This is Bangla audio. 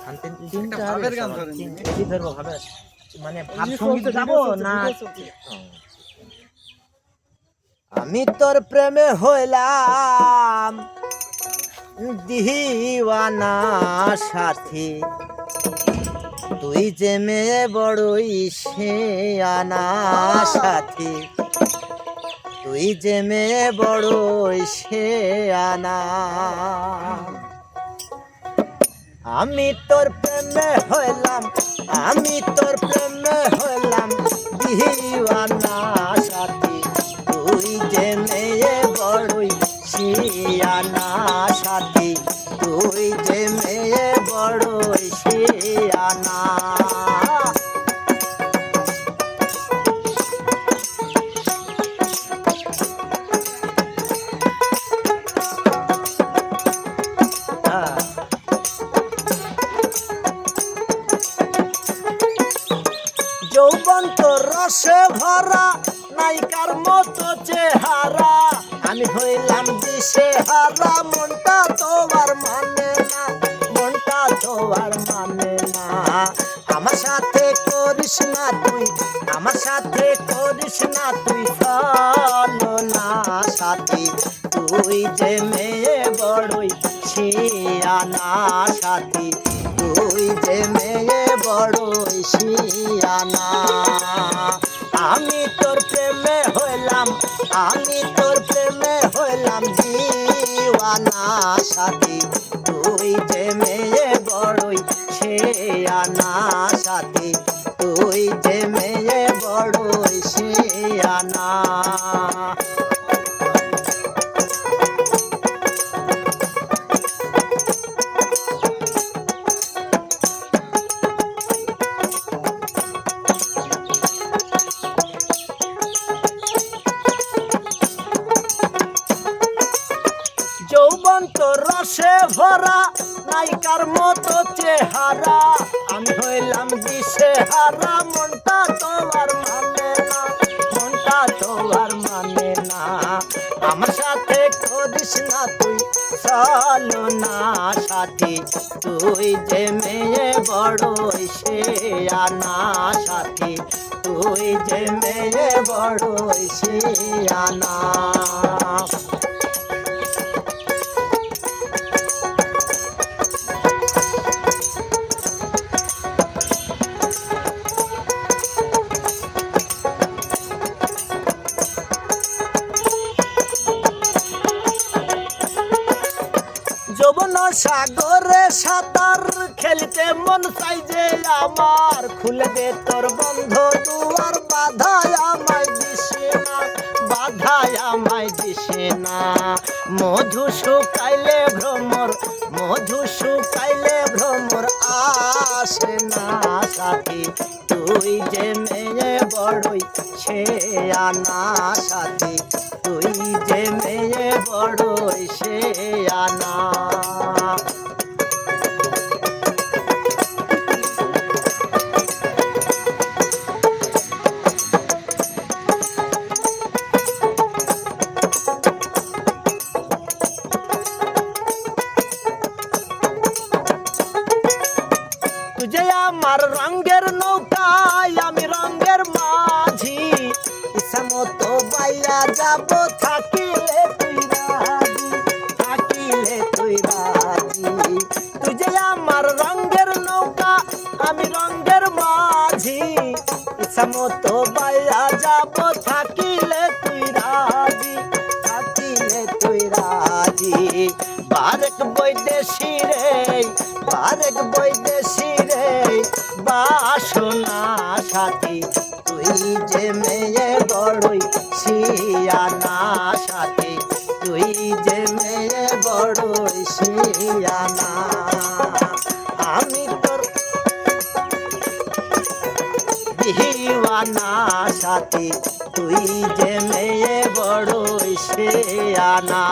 তিনটা ভাবের গান ধরেন এডি ধরবো ভাবে মানে ভাব সঙ্গীত গাবো না আমি তোর প্রেমে হইলাম দিওয়ানা সাথী তুই যে মেয়ে বড়ই শেয়ানা সাথী তুই যে মেয়ে বড়ই শেয়ানা আমি তোর প্রেমে হইলাম দিওয়ানা সাথী তুই যে মেয়ে বড়ই শেয়ানা সাথী তুই যে মেয়ে বড়ই শেয়ানা যৌবন তো রসে ভরা নায়িকার মতো চেহারা আমি হইলাম দিশে হারা মনটা তো আর মানে না আমার সাথে করিস না তুই চলো না সাথী তুই যে মেয়ে বড়ই শেয়ানা সাথী তুই যে মেয়ে বড়ই শেয়ানা আমি তোর প্রেমে হইলাম দিওয়ানা সাথী তুই যে মেয়ে বড়ই শেয়ানা সাথী তুই যে মেয়ে বড়ই শেয়ানা যৌবন তো রসে ভরা নায়িকার মতো চেহারা আমি হইলাম দিশে হারা মনটা তো আর মানে না আমার সাথে করিস না তুই চলো না সাথী তুই যে মেয়ে বড়ই শেয়ানা সাথী তুই যে মেয়ে বড়ই শেয়ানা যৌবন সাগরে সাঁতার খেলতে মন চাই যে আমার খুলে দে তোর বন্ধ দুয়ার বাধায় আমায় দিশে না মধু শুকাইলে ভ্রমর আসে না সাথী তুই যে মেয়ে বড়ই শেয়ানা সাথী তুই যে মেয়ে বড়ই শেয়ানা তুই আমার রঙের নৌকায় আমি রঙের মাঝি ইচ্ছা মতো বাইয়া যাব থাকিলে তুই রাজি তুই যে আমার রঙের নৌকা আমি রঙের মাঝি ইচ্ছা মতো বাইয়া যাব থাকিলে তুই রাজি বারেক বৈদেশি রে বাসনা সাথী তুই যে মেয়ে বড়ই শেয়ানা সাথী তুই যে মেয়ে বড়ই শেয়ানা আমি তোর দিওয়ানা সাথী তুই যে মেয়ে বড়ই শেয়ানা